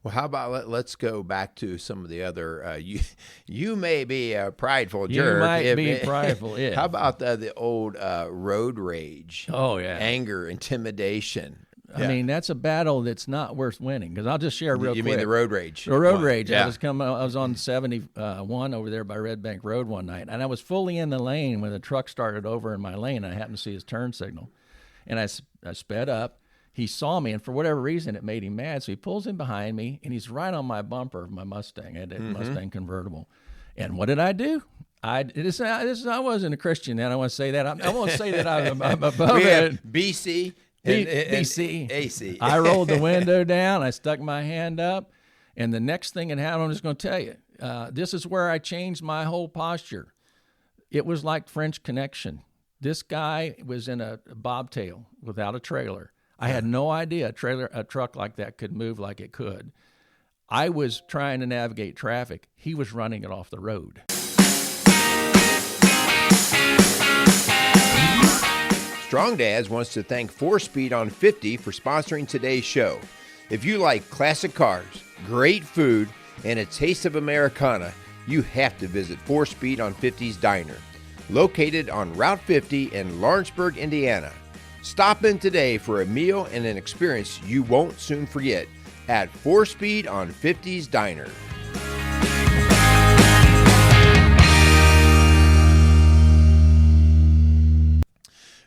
Well, how about let's go back to some of the other. You may be a prideful jerk. You might be prideful. Yeah. How about the old road rage? Oh yeah, anger, intimidation. I mean, that's a battle that's not worth winning. Because I'll just share real quick. You mean the road rage? The road rage. Yeah. I was on 71 over there by Red Bank Road one night, and I was fully in the lane when the truck started over in my lane. And I happened to see his turn signal, and I sped up. He saw me, and for whatever reason, it made him mad. So he pulls in behind me, and he's right on my bumper of my Mustang. I had a Mustang convertible. And what did I do? I wasn't a Christian, and I want to say that. I won't say that I'm above we it. have BC. BC. AC. I rolled the window down. I stuck my hand up. And the next thing that happened, I'm just going to tell you, this is where I changed my whole posture. It was like French Connection. This guy was in a bobtail without a trailer. I had no idea a truck like that could move like it could. I was trying to navigate traffic. He was running it off the road. Strong Dads wants to thank 4Speed on 50 for sponsoring today's show. If you like classic cars, great food, and a taste of Americana, you have to visit 4Speed on 50's Diner, located on Route 50 in Lawrenceburg, Indiana. Stop in today for a meal and an experience you won't soon forget at 4Speed on 50's Diner.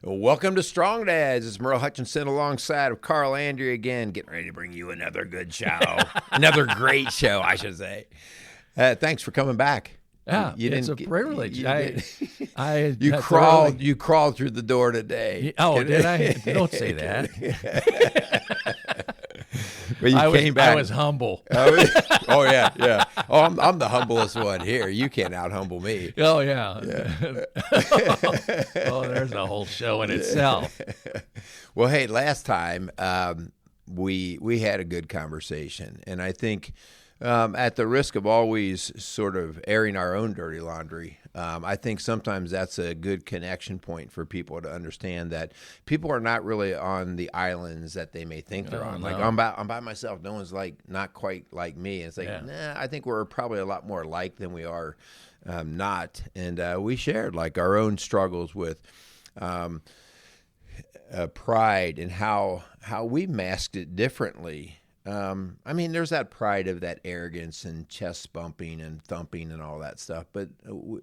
Welcome to Strong Dads. It's Merle Hutchinson alongside of Carl Andrew again, getting ready to bring you another good show. Another great show, I should say. Thanks for coming back. Yeah, it's a privilege. You crawled through the door today. Oh, did I? Don't say that. But you came back. I was humble. Oh yeah. Oh, I'm the humblest one here. You can't out-humble me. Oh yeah. Oh, there's a whole show in itself. Well, hey, last time we had a good conversation, and I think at the risk of always sort of airing our own dirty laundry, I think sometimes that's a good connection point for people to understand that people are not really on the islands that they may think they're on. No. Like I'm by myself. No one's not quite like me. It's like, nah, I think we're probably a lot more alike than we are not. And we shared like our own struggles with pride and how we masked it differently. I mean, there's that pride of that arrogance and chest bumping and thumping and all that stuff. But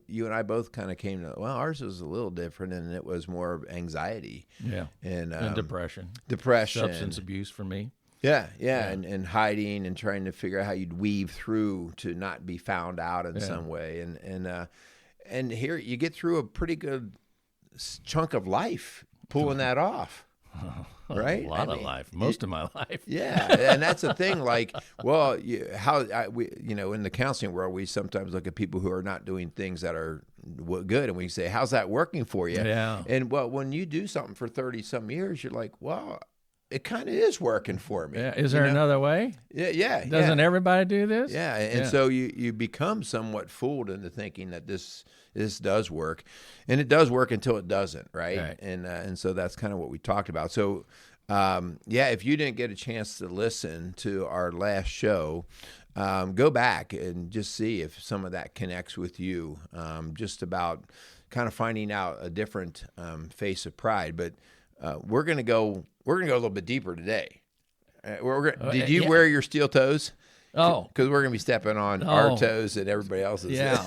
you and I both kind of came to, well, ours was a little different, and it was more of anxiety. Yeah. And depression. Substance abuse for me. Yeah. And hiding and trying to figure out how you'd weave through to not be found out in some way. And here you get through a pretty good chunk of life pulling that off. Right? A lot of life, most of my life. Yeah, and that's the thing. Like, well, in the counseling world, we sometimes look at people who are not doing things that are good, and we say, "How's that working for you?" Yeah. And well, when you do something for 30-some years, you're like, "Well, it kind of is working for me." Yeah. Is there another way? Yeah. Doesn't everybody do this? Yeah, and so you become somewhat fooled into thinking that this does work, and it does work until it doesn't, right? And so that's kind of what we talked about. So, if you didn't get a chance to listen to our last show, go back and just see if some of that connects with you. Just about kind of finding out a different face of pride, but we're gonna go a little bit deeper today. Did you wear your steel toes? Oh, because we're going to be stepping on our toes and everybody else's. Yeah.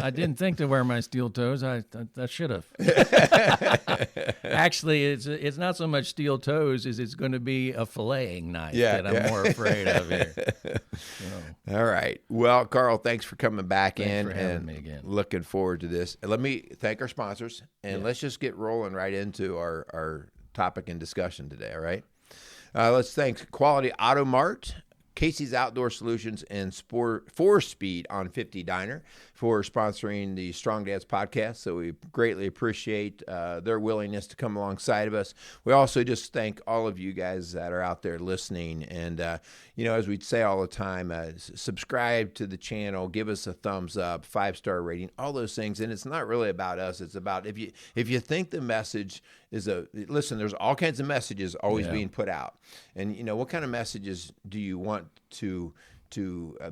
I didn't think to wear my steel toes. I should have. Actually, it's not so much steel toes as it's going to be a filleting knife that I'm more afraid of here. So. All right. Well, Carl, thanks for coming back Thanks for having me again. Looking forward to this. Let me thank our sponsors, and let's just get rolling right into our topic and discussion today. All right. Let's thank Quality Auto Mart, Casey's Outdoor Solutions, and 4Speed on 50 Diner for sponsoring the Strong Dads podcast. So we greatly appreciate their willingness to come alongside of us. We also just thank all of you guys that are out there listening. And, as we say all the time, subscribe to the channel, give us a thumbs up, 5-star rating, all those things. And it's not really about us. It's about if you think the message listen, there's all kinds of messages always being put out. And, what kind of messages do you want to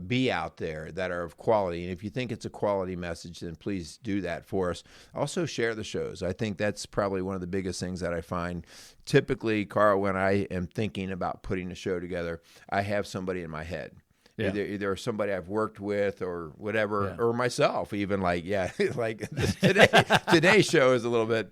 be out there that are of quality? And if you think it's a quality message, then please do that for us. Also share the shows. I think that's probably one of the biggest things that I find. Typically, Carl, when I am thinking about putting a show together, I have somebody in my head. Yeah. Either somebody I've worked with or whatever, or myself even, like today's show is a little bit,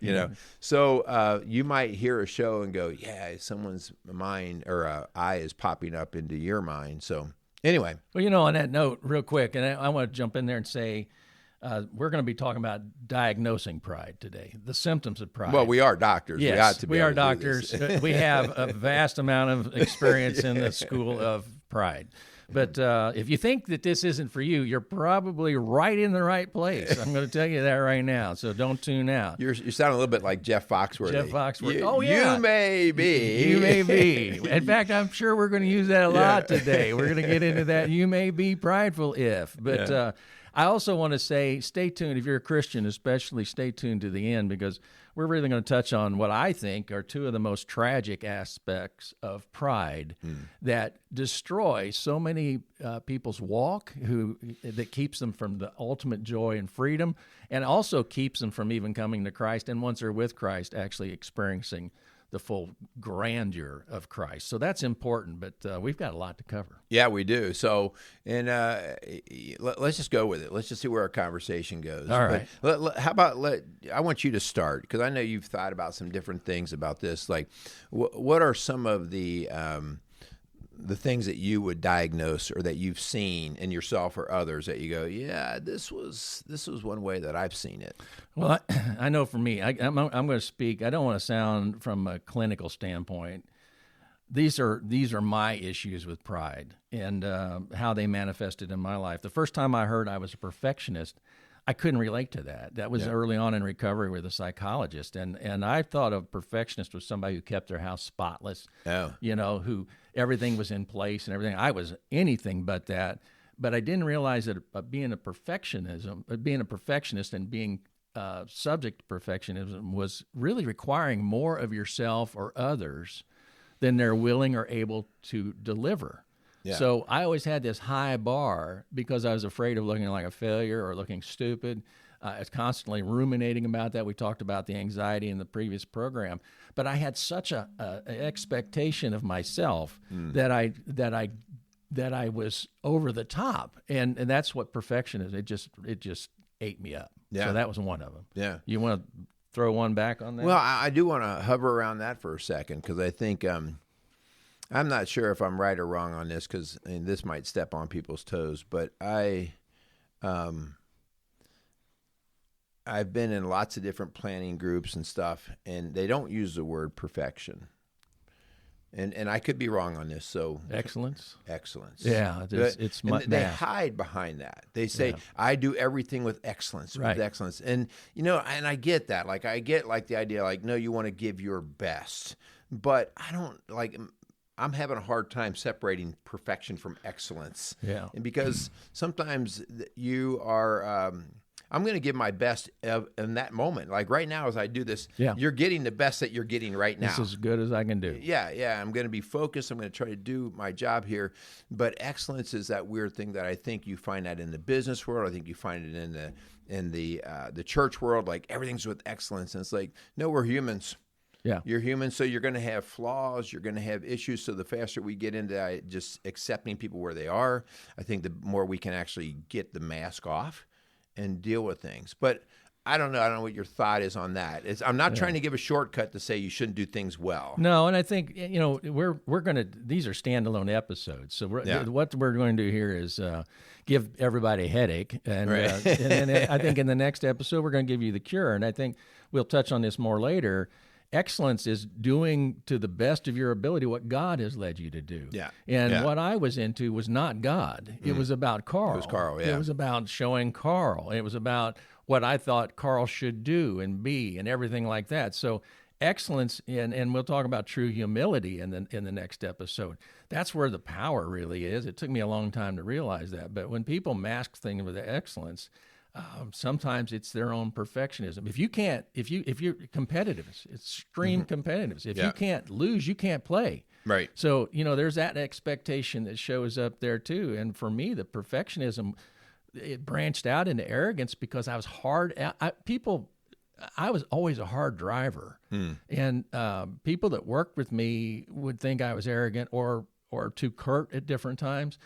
So you might hear a show and go, someone's mind or eye is popping up into your mind. So anyway. Well, on that note, real quick, and I want to jump in there and say, we're going to be talking about diagnosing pride today, the symptoms of pride. Well, we are doctors. Yes, we are doctors. We have a vast amount of experience in the school of pride. But if you think that this isn't for you, you're probably right in the right place. I'm going to tell you that right now. So don't tune out. You're sounding a little bit like Jeff Foxworthy. Jeff Foxworthy. You may be. You may be. In fact, I'm sure we're going to use that a lot today. We're going to get into that. You may be prideful if. But I also want to say, stay tuned. If you're a Christian, especially, stay tuned to the end, because we're really going to touch on what I think are two of the most tragic aspects of pride that destroy so many people's walk, that keeps them from the ultimate joy and freedom, and also keeps them from even coming to Christ, and once they're with Christ, actually experiencing the full grandeur of Christ. So that's important, but we've got a lot to cover. Yeah, we do. So, and let's just go with it. Let's just see where our conversation goes. All right. How about I want you to start, because I know you've thought about some different things about this. Like, what are some of the things that you would diagnose or that you've seen in yourself or others that you go, this was one way that I've seen it? Well, I know for me, I'm going to speak. I don't want to sound from a clinical standpoint. These are my issues with pride and how they manifested in my life. The first time I heard I was a perfectionist, I couldn't relate to that. That was early on in recovery with a psychologist, and I thought a perfectionist was somebody who kept their house spotless. Who everything was in place and everything. I was anything but that, but I didn't realize that being a perfectionist and being subject to perfectionism was really requiring more of yourself or others than they're willing or able to deliver. Yeah. So I always had this high bar because I was afraid of looking like a failure or looking stupid. I was constantly ruminating about that. We talked about the anxiety in the previous program, but I had such an expectation of myself that I was over the top, and that's what perfection is. It just ate me up. Yeah. So that was one of them. Yeah. You want to throw one back on that? Well, I do want to hover around that for a second, because I think I'm not sure if I'm right or wrong on this, because this might step on people's toes, but I've been in lots of different planning groups and stuff, and they don't use the word perfection. And I could be wrong on this. So excellence. Yeah, it's they hide behind that. They say, I do everything with excellence, with excellence. And and I get that. Like, I get the idea, like, no, you want to give your best, but I don't I'm having a hard time separating perfection from excellence. Yeah. And because sometimes you are I'm going to give my best in that moment. Like right now, as I do this, you're getting the best that you're getting right now. This is as good as I can do. Yeah. I'm going to be focused. I'm going to try to do my job here. But excellence is that weird thing that I think you find that in the business world. I think you find it in the church world. Like, everything's with excellence. And it's like, no, we're humans. Yeah. You're human, so you're going to have flaws. You're going to have issues. So the faster we get into just accepting people where they are, I think the more we can actually get the mask off and deal with things. But I don't know. I don't know what your thought is on that. I'm not trying to give a shortcut to say you shouldn't do things well. No, and I think we're going to. These are standalone episodes. So what we're going to do here is give everybody a headache, and and then I think in the next episode we're going to give you the cure. And I think we'll touch on this more later. Excellence is doing to the best of your ability what God has led you to do. Yeah. And what I was into was not God. It was about Carl. It was Carl, yeah. It was about showing Carl. It was about what I thought Carl should do and be and everything like that. So excellence, and we'll talk about true humility in the next episode. That's where the power really is. It took me a long time to realize that. But when people mask things with excellence, Sometimes it's their own perfectionism. If you're competitive, it's extreme competitiveness. If you can't lose, you can't play. Right. So, there's that expectation that shows up there too. And for me, the perfectionism, it branched out into arrogance because I was hard. I was always a hard driver, and people that worked with me would think I was arrogant or too curt at different times,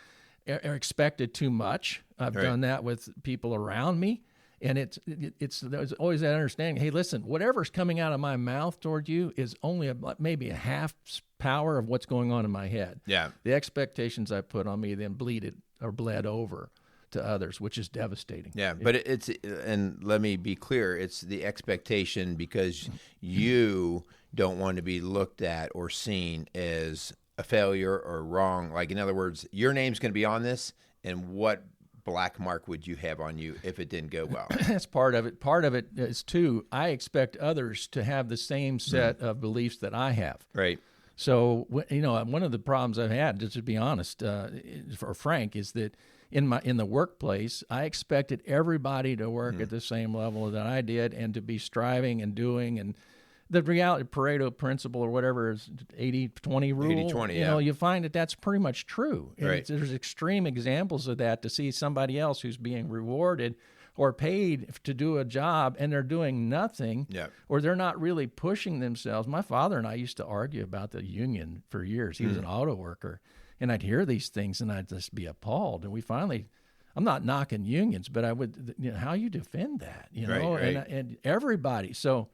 or expected too much. I've done that with people around me, and there's always that understanding. Hey, listen, whatever's coming out of my mouth toward you is only maybe a half power of what's going on in my head. Yeah, the expectations I put on me then bled over to others, which is devastating. Yeah, but and let me be clear, it's the expectation because you don't want to be looked at or seen as a failure or wrong. Like, in other words, your name's going to be on this, and what black mark would you have on you if it didn't go well? That's part of it. Part of it is, too, I expect others to have the same set of beliefs that I have. Right. So, one of the problems I've had, just to be honest, for Frank, is that in the workplace, I expected everybody to work at the same level that I did and to be striving and doing. And the reality, Pareto principle or whatever is 80-20 rule. 80-20, you find that that's pretty much true. And right. There's extreme examples of that, to see somebody else who's being rewarded or paid to do a job and they're doing nothing, or they're not really pushing themselves. My father and I used to argue about the union for years. He was an auto worker. And I'd hear these things, and I'd just be appalled. And we finally, I'm not knocking unions, but I would, how you defend that, Right. And everybody. So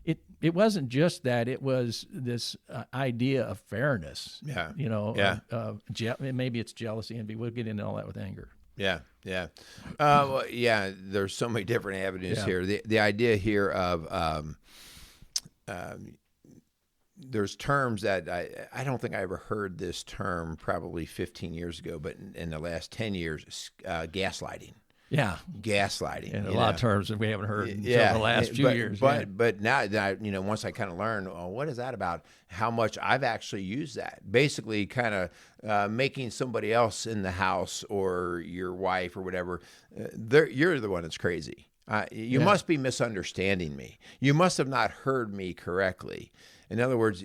it wasn't just that; it was this idea of fairness. Maybe it's jealousy, and we'll get into all that with anger. Yeah. There's so many different avenues here. The idea here of there's terms that I don't think I ever heard this term probably 15 years ago, but in the last 10 years, gaslighting. Yeah. Gaslighting. And a lot of terms that we haven't heard in the last few years. But now, once I kind of learned, what is that about? How much I've actually used that. Basically kind of making somebody else in the house or your wife or whatever, you're the one that's crazy. You must be misunderstanding me. You must have not heard me correctly. In other words,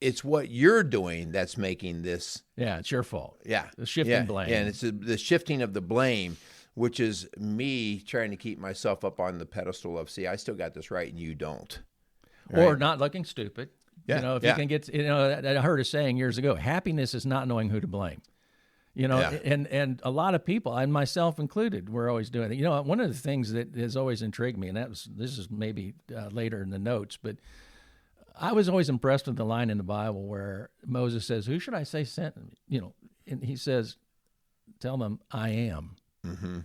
it's what you're doing that's making this. Yeah, it's your fault. Yeah. The shifting blame. Yeah, and it's the shifting of the blame, which is me trying to keep myself up on the pedestal of, see, I still got this right and you don't. Right? Or not looking stupid. Yeah. If you can get, I heard a saying years ago, happis is not knowing who to blame. And a lot of people, and myself included, we're always doing it. One of the things that has always intrigued me, and this is maybe later in the notes, but I was always impressed with the line in the Bible where Moses says, "Who should I say sent me?" And he says, "Tell them I am." Mm-hmm.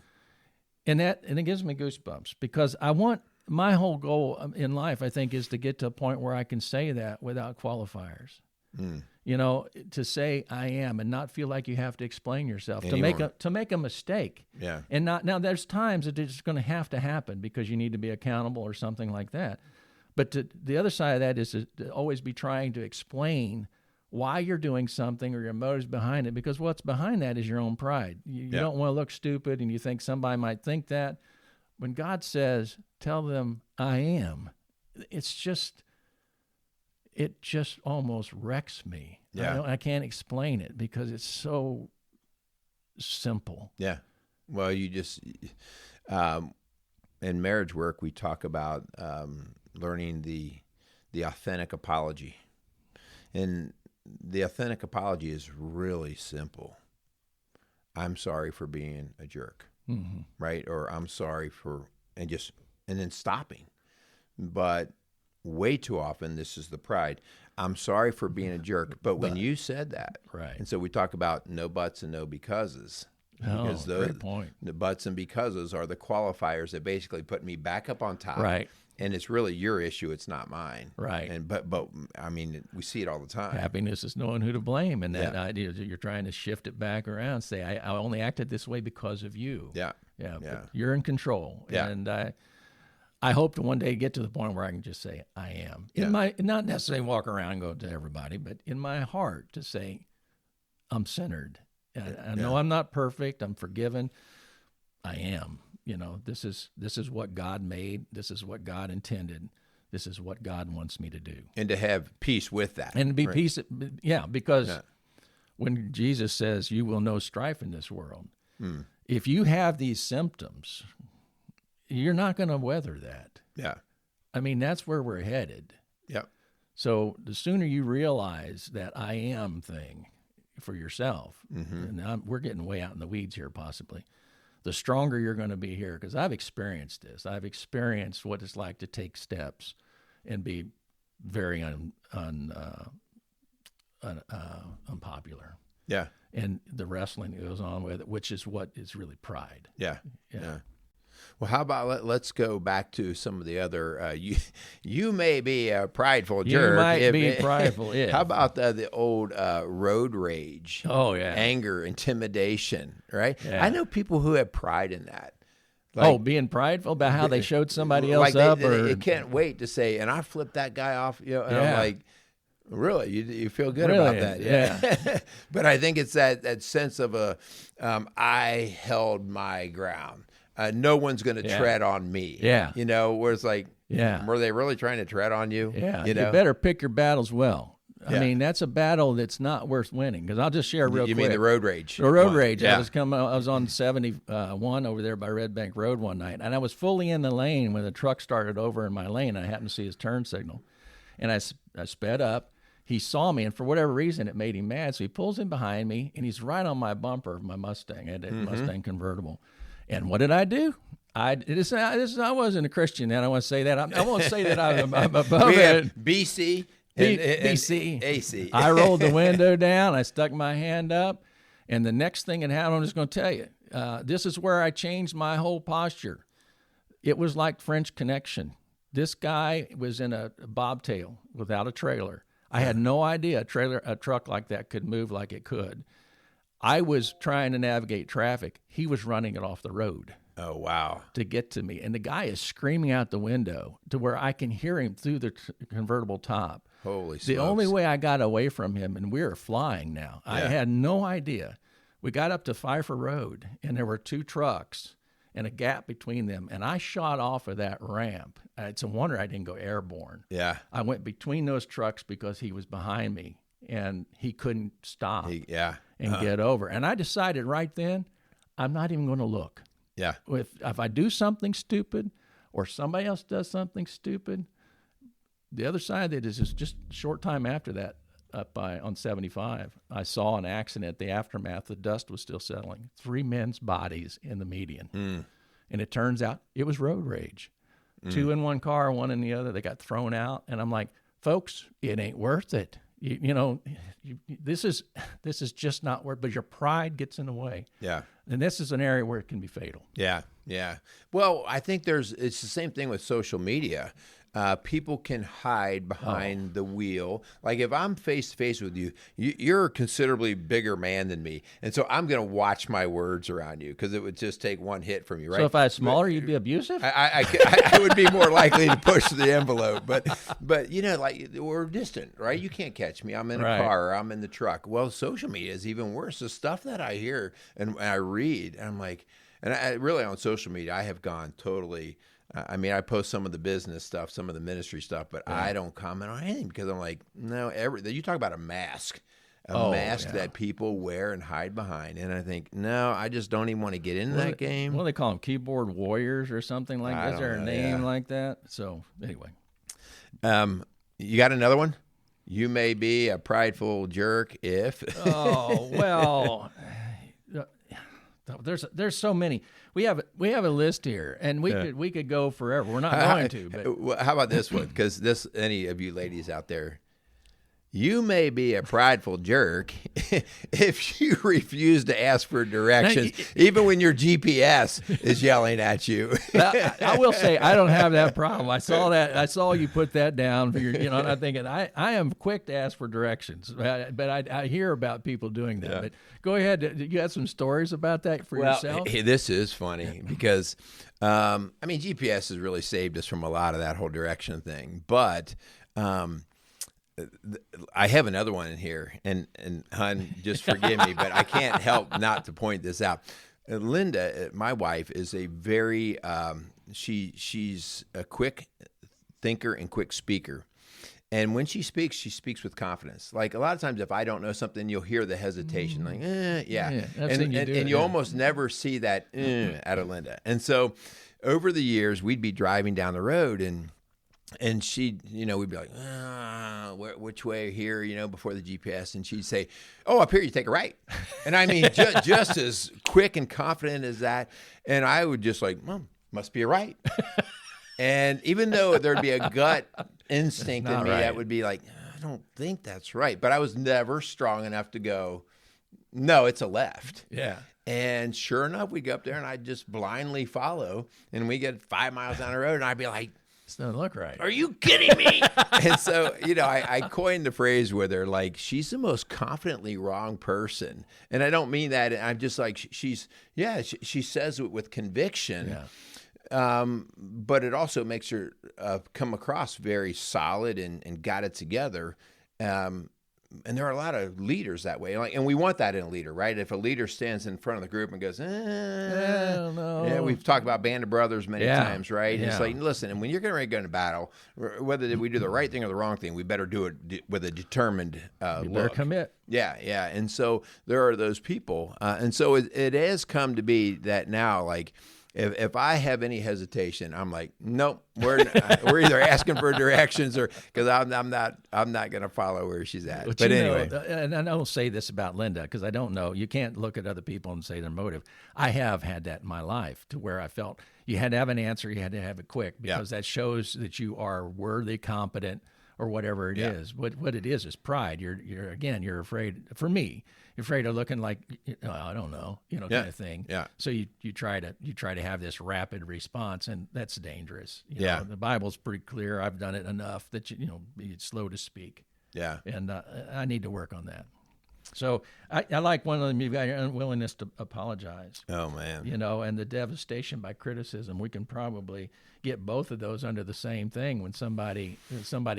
And it gives me goosebumps, because my whole goal in life, I think, is to get to a point where I can say that without qualifiers. To say I am and not feel like you have to explain yourself to make a mistake. Yeah. And now there's times that it's going to have to happen because you need to be accountable or something like that. But the other side of that is to always be trying to explain why you're doing something or your motives behind it, because what's behind that is your own pride. You don't want to look stupid, and you think somebody might think that. When God says, "Tell them I am," it just almost wrecks me. Yeah. I can't explain it because it's so simple. Yeah. Well, you just in marriage work, we talk about learning the authentic apology. And the authentic apology is really simple. I'm sorry for being a jerk, right? Or I'm sorry for, and then stopping. But way too often, this is the pride. I'm sorry for being a jerk, but when you said that, right? And so we talk about no buts and no becauses. Because great point. The buts and becauses are the qualifiers that basically put me back up on top. Right. And it's really your issue. It's not mine. Right. And but I mean, we see it all the time. Happiness is knowing who to blame, and that idea that you're trying to shift it back around. Say, I only acted this way because of you. Yeah. But you're in control. Yeah. And I hope to one day get to the point where I can just say I am. Not necessarily walk around and go to everybody, but in my heart to say I'm centered. I know I'm not perfect. I'm forgiven. I am. this is what God made. This is what God intended. This is what God wants me to do. And to have peace with that. And to be right? peace, because when Jesus says, you will know strife in this world, if you have these symptoms, you're not going to weather that. Yeah. I mean, that's where we're headed. Yep. So the sooner you realize that I am thing for yourself, and we're getting way out in the weeds here possibly, the stronger you're going to be here. Because I've experienced this. I've experienced what it's like to take steps and be very unpopular. Yeah. And the wrestling that goes on with it, which is what is really pride. Yeah. Well, how about let's go back to some of the other. You may be a prideful jerk. You might be prideful. Yeah. How about the old road rage? Oh yeah. Anger, intimidation. Right. Yeah. I know people who have pride in that. Being prideful about how they showed somebody else like up, they can't wait to say, and I flipped that guy off. And I'm like, really, you feel good about that? Yeah. But I think it's that sense of I held my ground. No one's going to tread on me. Yeah. Where it's like, were they really trying to tread on you? Yeah. You better pick your battles well. I mean, that's a battle that's not worth winning. Because I'll just share real quick. You mean the road rage? The road rage. Yeah. I was on 71 over there by Red Bank Road one night, and I was fully in the lane when the truck started over in my lane. And I happened to see his turn signal, and I sped up. He saw me, and for whatever reason, it made him mad. So he pulls in behind me, and he's right on my bumper of my Mustang. I had a Mustang convertible. And what did I do? I wasn't a Christian then. I want to say that. I won't say that I'm above we it. have BC. BC. AC. I rolled the window down. I stuck my hand up. And the next thing that happened, I'm just going to tell you, this is where I changed my whole posture. It was like French Connection. This guy was in a bobtail without a trailer. I had no idea a truck like that could move like it could. I was trying to navigate traffic. He was running it off the road. Oh, wow. To get to me. And the guy is screaming out the window to where I can hear him through the convertible top. Holy smokes. The only way I got away from him, and we were flying now, I had no idea. We got up to Pfeiffer Road, and there were two trucks and a gap between them, and I shot off of that ramp. It's a wonder I didn't go airborne. Yeah. I went between those trucks because he was behind me, and he couldn't stop and get over. And I decided right then, I'm not even going to look. Yeah. If I do something stupid or somebody else does something stupid, the other side of it is just a short time after that, up on 75, I saw an accident. The aftermath, the dust was still settling. 3 men's bodies in the median. And it turns out it was road rage. 2 in one car, 1 in the other. They got thrown out. And I'm like, folks, it ain't worth it. This is just not worth it. But your pride gets in the way. Yeah. And this is an area where it can be fatal. Yeah. Yeah. Well, I think it's the same thing with social media. People can hide behind the wheel. Like if I'm face to face with you, you're a considerably bigger man than me, and so I'm going to watch my words around you because it would just take one hit from you, right? So if I was smaller, you'd be abusive. I would be more likely to push the envelope, but like we're distant, right? You can't catch me. I'm in a car, or I'm in the truck. Well, social media is even worse. The stuff that I hear and I read, and I'm like, and I really on social media, I have gone totally. I mean, I post some of the business stuff, some of the ministry stuff, but I don't comment on anything because I'm like, no, you talk about a mask that people wear and hide behind. And I think, no, I just don't even want to get into that game. What do they call them? Keyboard warriors or something like that? Is there a name like that? So anyway. You got another one? You may be a prideful jerk if. Oh, well, there's so many. We have a list here, and we could go forever. We're not going to. But how about this one? Because any of you ladies out there, you may be a prideful jerk if you refuse to ask for directions, even when your GPS is yelling at you. I will say I don't have that problem. I saw you put that down for your. And I'm thinking I am quick to ask for directions, but I hear about people doing that. Yeah. But go ahead. You have some stories about that for yourself? This is funny because GPS has really saved us from a lot of that whole direction thing, but. I have another one in here, and hon, just forgive me, but I can't help not to point this out. Linda, my wife, is a very she's a quick thinker and quick speaker. And when she speaks with confidence. Like a lot of times, if I don't know something, you'll hear the hesitation, like, yeah. And you almost never see that out of Linda. And so, over the years, we'd be driving down the road, and she, we'd be like, which way here, before the GPS, and she'd say, "Oh, up here, you take a right." And I mean, just as quick and confident as that. And I would just like, "Well, must be a right." And even though there'd be a gut instinct in me that would be like, I don't think that's right. But I was never strong enough to go, no, it's a left. Yeah. And sure enough, we'd go up there and I'd just blindly follow. And we get 5 miles down the road and I'd be like, this doesn't look right. Are you kidding me? And so, I coined the phrase with her, like, she's the most confidently wrong person. And I don't mean that. I'm just like, she says it with conviction. Yeah. But it also makes her come across very solid and got it together. And there are a lot of leaders that way. And we want that in a leader, right? If a leader stands in front of the group and goes, no. Yeah, we've talked about Band of Brothers many times, right? Yeah. It's like, listen, and when you're getting ready to go into battle, whether we do the right thing or the wrong thing, we better do it with a determined You look. better commit. Yeah. And so there are those people. And so it has come to be that now, like, if I have any hesitation, I'm like, nope, we're either asking for directions or because I'm not going to follow where she's at. But anyway, and I don't say this about Linda because I don't know. You can't look at other people and say their motive. I have had that in my life to where I felt you had to have an answer, you had to have it quick because that shows that you are worthy, competent, or whatever it is. What it is pride. You're afraid. For me, you're afraid of looking like I don't know, kind of thing. Yeah. So you try to have this rapid response, and that's dangerous. The Bible's pretty clear. I've done it enough that be slow to speak. Yeah. And I need to work on that. So I like one of them. You've got your unwillingness to apologize. Oh man. And the devastation by criticism. We can probably get both of those under the same thing. When somebody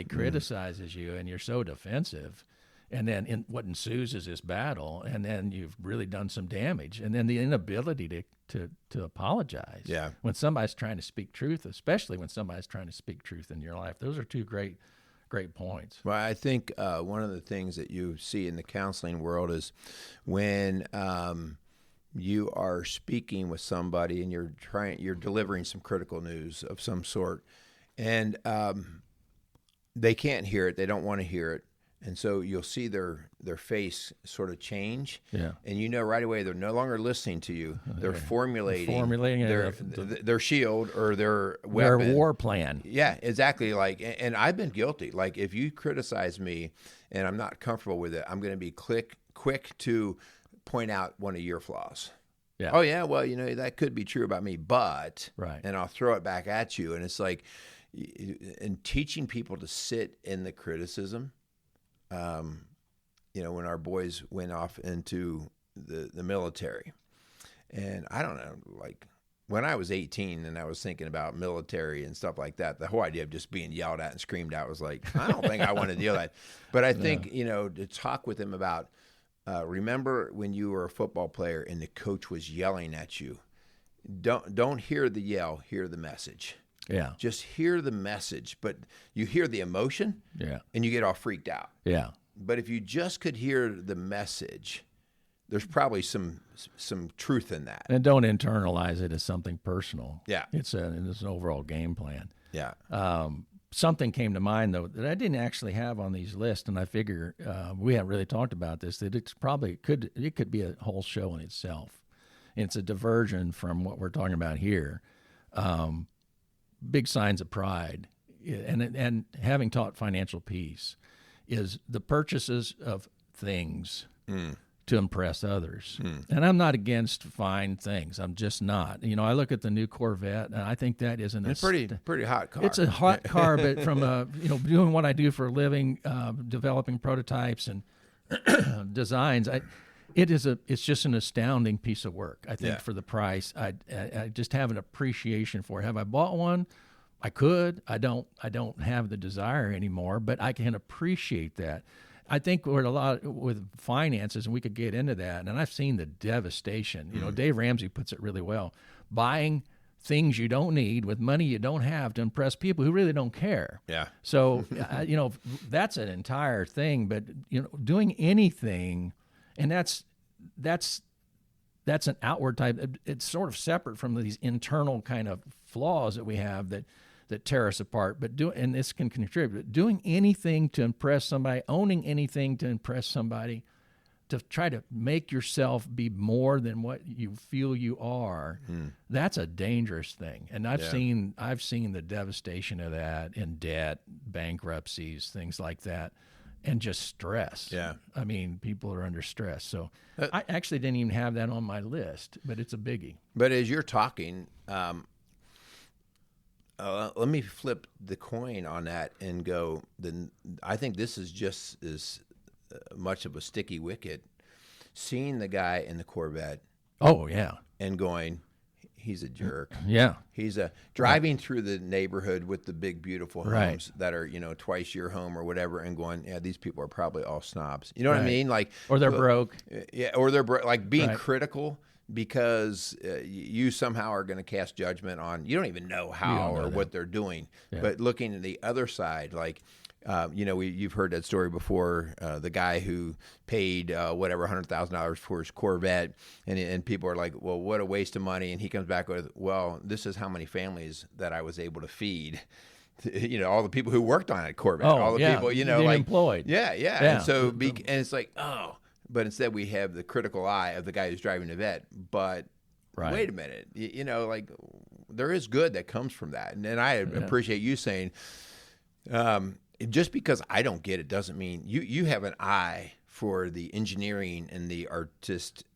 criticizes you and you're so defensive, and then what ensues is this battle, and then you've really done some damage, and then the inability to apologize. Yeah. When somebody's trying to speak truth, especially when somebody's trying to speak truth in your life, those are two great points. Well, I think one of the things that you see in the counseling world is when you are speaking with somebody and you're delivering some critical news of some sort, and they can't hear it, they don't want to hear it, and so you'll see their face sort of change, and right away they're no longer listening to you. They're formulating their shield or their weapon. Their war plan. Yeah, exactly. And I've been guilty. Like, if you criticize me and I'm not comfortable with it, I'm going to be quick to point out one of your flaws. Yeah. Oh yeah, well, that could be true about me, but right. And I'll throw it back at you. And it's like, in teaching people to sit in the criticism. When our boys went off into the military, and I don't know, like when I was 18 and I was thinking about military and stuff like that, the whole idea of just being yelled at and screamed at was like, I don't think I want to deal with that. But I think, to talk with them about, remember when you were a football player and the coach was yelling at you, don't hear the yell, hear the message. Yeah. Just hear the message, but you hear the emotion and you get all freaked out. Yeah. But if you just could hear the message, there's probably some truth in that. And don't internalize it as something personal. Yeah. It's an overall game plan. Yeah. Something came to mind, though, that I didn't actually have on these lists, and I figure we haven't really talked about this, that it could be a whole show in itself. And it's a diversion from what we're talking about here. Big signs of pride, and having taught financial peace, is the purchases of things to impress others. And I'm not against fine things. I'm just not. I look at the new Corvette, and I think that is a pretty hot car. It's a hot car, but from doing what I do for a living, developing prototypes and designs, it's just an astounding piece of work. I think for the price, I just have an appreciation for it. Have I bought one? I could. I don't have the desire anymore, but I can appreciate that. I think we're a lot with finances, and we could get into that. And I've seen the devastation. You know, Dave Ramsey puts it really well. Buying things you don't need with money you don't have to impress people who really don't care. Yeah. So, you know, that's an entire thing. But, you know, doing anything, and that's an outward type. It's sort of separate from these internal kind of flaws that we have that tear us apart. But and this can contribute. Doing anything to impress somebody, owning anything to impress somebody, to try to make yourself be more than what you feel you are, that's a dangerous thing. And I've seen the devastation of that in debt, bankruptcies, things like that, and just stress. Yeah. I mean, people are under stress. So I actually didn't even have that on my list, but it's a biggie. But as you're talking, let me flip the coin on that and go, I think this is just as much of a sticky wicket. Seeing the guy in the Corvette. Oh, yeah. And going, he's a jerk. Yeah. He's driving through the neighborhood with the big, beautiful homes that are, you know, twice your home or whatever, and going, yeah, these people are probably all snobs. You know what I mean? Like, or they're broke. Yeah, or they're broke. Like being critical because you somehow are going to cast judgment on, you don't even know how or what they're doing. Yeah. But looking at the other side, like, you know, you've heard that story before. The guy who paid $100,000 for his Corvette, and people are like, "Well, what a waste of money." And he comes back with, "Well, this is how many families that I was able to feed." You know, all the people who worked on that Corvette, all the people, you know, like employed. Yeah. And so, and it's like, oh, but instead we have the critical eye of the guy who's driving the vet. But wait a minute, you know, like there is good that comes from that, and I appreciate you saying. Just because I don't get it doesn't mean you have an eye for the engineering and the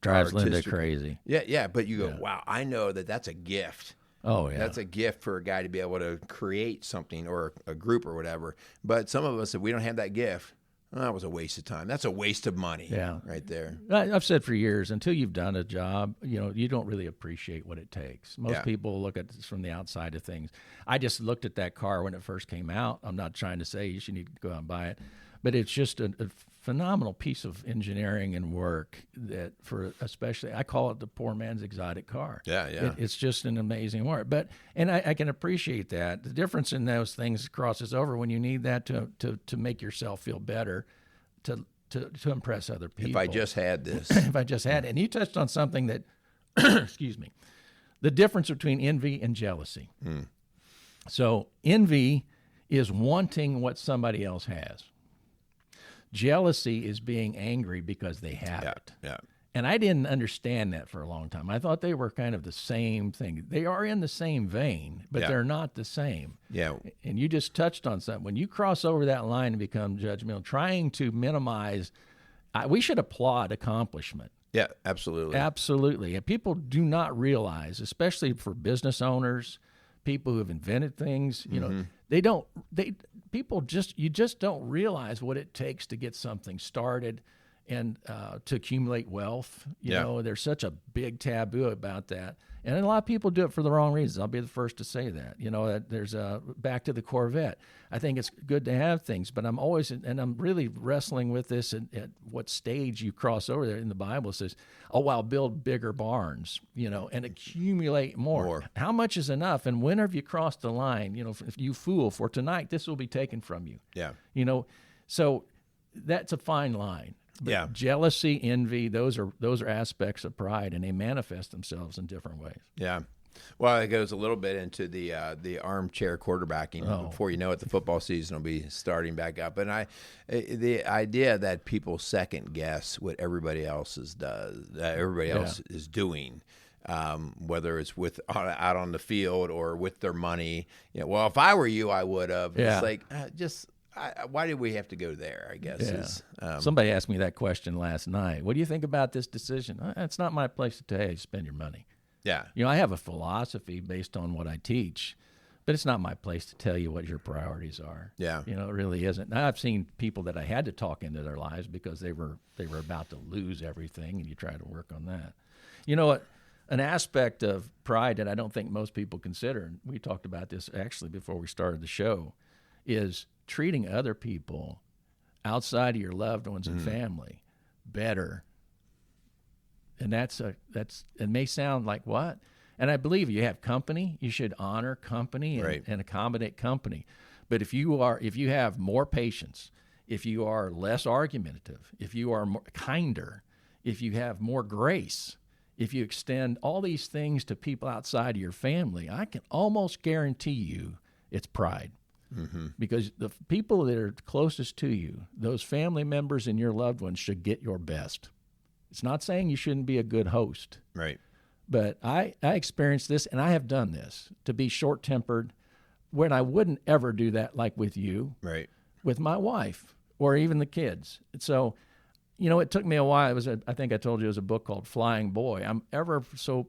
drives Linda crazy. Yeah. But you go, wow, I know that's a gift. Oh, yeah. That's a gift for a guy to be able to create something or a group or whatever. But some of us, if we don't have that gift, that was a waste of time. That's a waste of money. Yeah. Right there. I've said for years, until you've done a job, you know, you don't really appreciate what it takes. Most people look at this from the outside of things. I just looked at that car when it first came out. I'm not trying to say you should need to go out and buy it, but it's just a phenomenal piece of engineering and work that especially, I call it the poor man's exotic car. Yeah. It's just an amazing work. And I can appreciate that. The difference in those things crosses over when you need that to make yourself feel better, to impress other people. If I just had this. And you touched on something that, excuse me, the difference between envy and jealousy. So envy is wanting what somebody else has. Jealousy is being angry because they have it. Yeah. And I didn't understand that for a long time. I thought they were kind of the same thing. They are in the same vein, but they're not the same. Yeah. And you just touched on something. When you cross over that line and become judgmental, trying to minimize, we should applaud accomplishment. Yeah, absolutely. Absolutely. And people do not realize, especially for business owners, people who have invented things, you know, you just don't realize what it takes to get something started and to accumulate wealth. You know, there's such a big taboo about that. And a lot of people do it for the wrong reasons. I'll be the first to say that. You know, there's back to the Corvette. I think it's good to have things, but I'm really wrestling with this at what stage you cross over there in the Bible. It says, I'll build bigger barns, you know, and accumulate more. How much is enough? And when have you crossed the line? You know, if you fool, for tonight this will be taken from you. Yeah. You know, so that's a fine line. But jealousy, envy, those are aspects of pride, and they manifest themselves in different ways. Yeah. Well, it goes a little bit into the armchair quarterbacking. Before you know it, the football season will be starting back up. And the idea that people second guess what everybody else is doing, whether it's out on the field or with their money. You know, well, if I were you, I would have. Yeah. It's like why did we have to go there, I guess. Somebody asked me that question last night. What do you think about this decision? It's not my place to tell you to spend your money. Yeah. You know, I have a philosophy based on what I teach, but it's not my place to tell you what your priorities are. Yeah. You know, it really isn't. Now, I've seen people that I had to talk into their lives because they were about to lose everything, and you try to work on that. You know what? An aspect of pride that I don't think most people consider, and we talked about this actually before we started the show, is treating other people outside of your loved ones and family better. And it may sound like what? And I believe you have company, you should honor company and accommodate company. But if you have more patience, if you are less argumentative, if you are kinder, if you have more grace, if you extend all these things to people outside of your family, I can almost guarantee you it's pride. Mm-hmm. Because the people that are closest to you, those family members and your loved ones, should get your best. It's not saying you shouldn't be a good host. Right. But I experienced this, and I have done this, to be short-tempered when I wouldn't ever do that, like with you, right, with my wife, or even the kids. So, it took me a while. I think I told you it was a book called Flying Boy. I'm ever so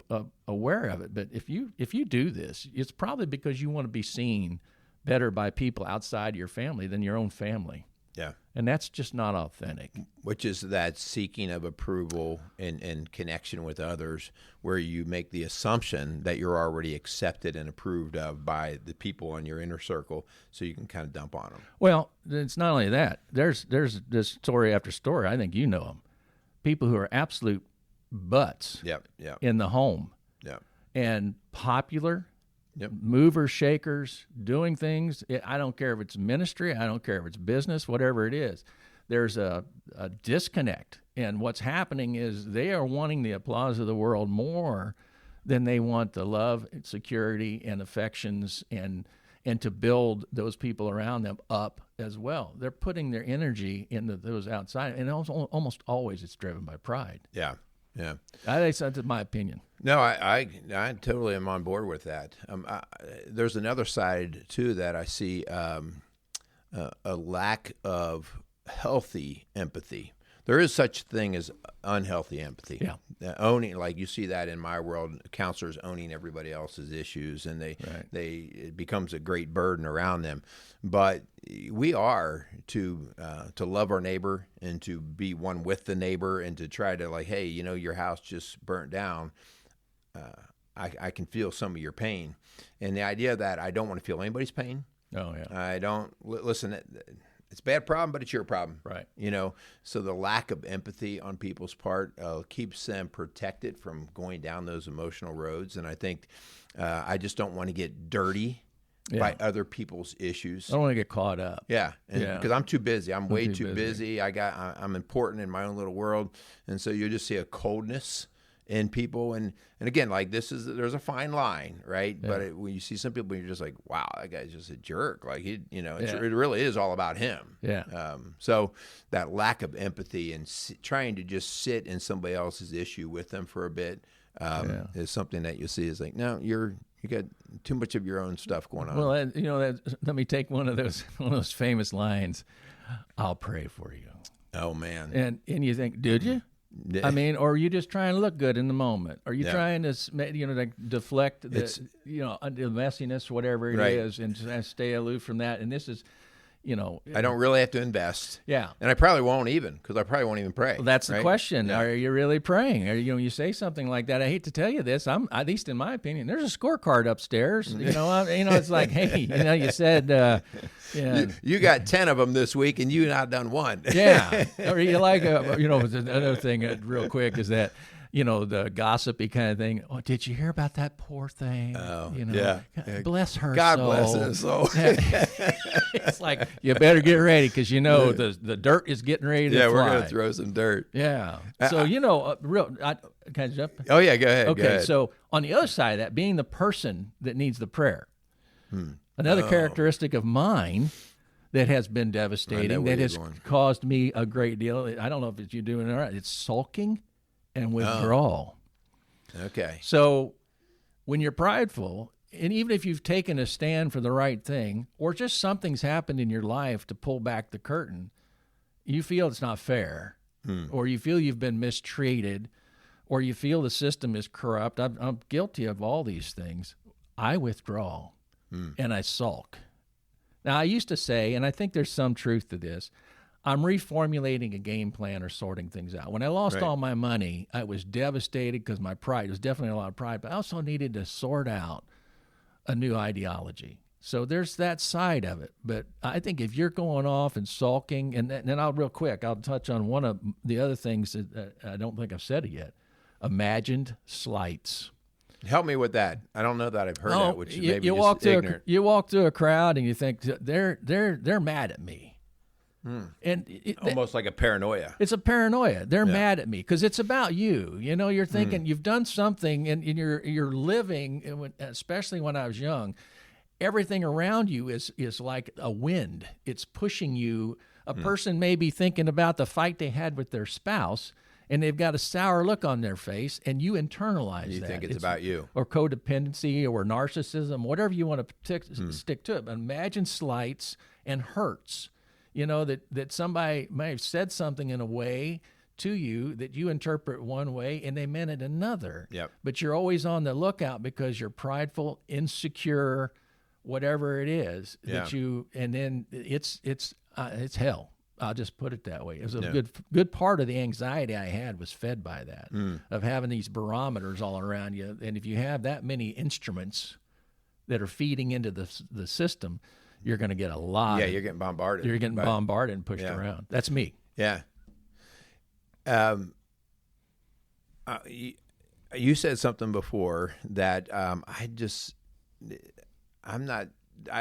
aware of it. But if you do this, it's probably because you want to be seen better by people outside your family than your own family. Yeah. And that's just not authentic. Which is that seeking of approval and connection with others, where you make the assumption that you're already accepted and approved of by the people in your inner circle, so you can kind of dump on them. Well, it's not only that. There's this story after story. I think you know them. People who are absolute butts in the home and popular, movers, shakers, doing things. I don't care if it's ministry. I don't care if it's business, whatever it is. There's a disconnect. And what's happening is they are wanting the applause of the world more than they want the love, security, and affections and to build those people around them up as well. They're putting their energy into those outside. And almost always it's driven by pride. Yeah. Yeah, that's my opinion. No, I totally am on board with that. There's another side too that I see, a lack of healthy empathy. There is such a thing as unhealthy empathy. Yeah, owning, like you see that in my world, counselors owning everybody else's issues, and it becomes a great burden around them. But we are to love our neighbor and to be one with the neighbor and to try to, like, hey, your house just burnt down. I can feel some of your pain, and the idea that I don't want to feel anybody's pain. Oh yeah. I don't listen. It's a bad problem, but it's your problem. Right. So the lack of empathy on people's part keeps them protected from going down those emotional roads. And I think I just don't want to get dirty by other people's issues. I don't want to get caught up. Yeah. Because I'm too busy. I'm way too busy. I'm important in my own little world. And so you just see a coldness in people, and again, like, there's a fine line, right? Yeah. But when you see some people, you're just like, wow, that guy's just a jerk. Like, it really is all about him. Yeah. So that lack of empathy and trying to just sit in somebody else's issue with them for a bit is something that you see is like, no, you got too much of your own stuff going on. Well, let me take one of those famous lines. I'll pray for you. Oh man. And you think, did you? I mean, or are you just trying to look good in the moment? Are you trying to, like, deflect the messiness, whatever it is, and just stay aloof from that? And this is, I don't really have to invest. Yeah. And I probably won't even, because I probably won't even pray. Well, that's the question. Yeah. Are you really praying? Or, you say something like that. I hate to tell you this. At least in my opinion, there's a scorecard upstairs. It's like, hey, you said, you got 10 of them this week, and you not done one. Yeah. Or you like, another thing real quick is that, the gossipy kind of thing. Oh, did you hear about that poor thing? Oh, bless her God soul. bless her soul. It's like, you better get ready, because the dirt is getting ready to fly. Yeah, we're going to throw some dirt. Yeah. So, can I jump? Oh, yeah, go ahead. Okay, go ahead. So on the other side of that, being the person that needs the prayer. Another characteristic of mine that has been devastating, that has caused me a great deal. I don't know if it's you doing it all right. It's sulking and withdrawal. Okay. So when you're prideful, and even if you've taken a stand for the right thing, or just something's happened in your life to pull back the curtain, you feel it's not fair, or you feel you've been mistreated, or you feel the system is corrupt. I'm guilty of all these things. I withdraw and I sulk. Now, I used to say, and I think there's some truth to this, I'm reformulating a game plan or sorting things out. When I lost all my money, I was devastated because my pride, there was definitely a lot of pride, but I also needed to sort out a new ideology. So there's that side of it. But I think if you're going off and sulking, and then I'll touch on one of the other things that I don't think I've said it yet. Imagined slights. Help me with that. I don't know that I've heard that, which maybe you just walk through ignorant. you walk through a crowd and you think they're mad at me. And Almost like a paranoia. it's a paranoia. They're mad at me because it's about you. You know, you're thinking you've done something, and you're living. And especially when I was young, everything around you is like a wind. It's pushing you. A person may be thinking about the fight they had with their spouse, and they've got a sour look on their face, and you internalize that. You think it's about you. Or codependency or narcissism, whatever you want to stick to it. But imagine slights and hurts. You know, that somebody may have said something in a way to you that you interpret one way and they meant it another. Yep. But you're always on the lookout because you're prideful, insecure, whatever it is that you, and then it's hell. I'll just put it that way. It was a good part of the anxiety I had was fed by that, of having these barometers all around you. And if you have that many instruments that are feeding into the system, you're going to get a lot. Yeah, you're getting bombarded. You're getting bombarded and pushed around. That's me. Yeah. You said something before that I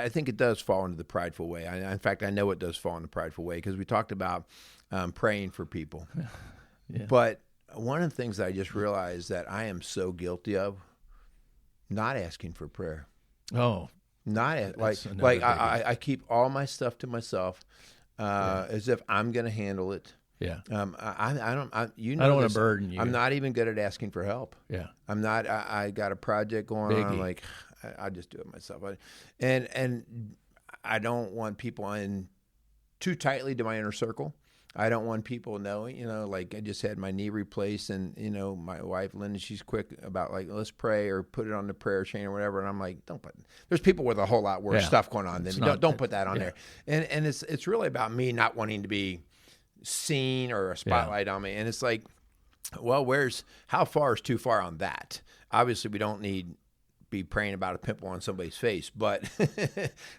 think it does fall into the prideful way. In fact, I know it does fall into the prideful way because we talked about praying for people. But one of the things that I just realized that I am so guilty of, not asking for prayer. Oh, I keep all my stuff to myself, as if I'm going to handle it. Yeah. I don't want to burden you. I'm not even good at asking for help. Yeah. I'm not. I got a project going on. I'm like, I just do it myself. And I don't want people in too tightly to my inner circle. I don't want people knowing, like I just had my knee replaced, and, my wife, Linda, she's quick about like, let's pray or put it on the prayer chain or whatever. And I'm like, there's people with a whole lot worse stuff going on. Don't put that on there. And it's really about me not wanting to be seen or a spotlight on me. And it's like, well, how far is too far on that? Obviously we don't need be praying about a pimple on somebody's face, but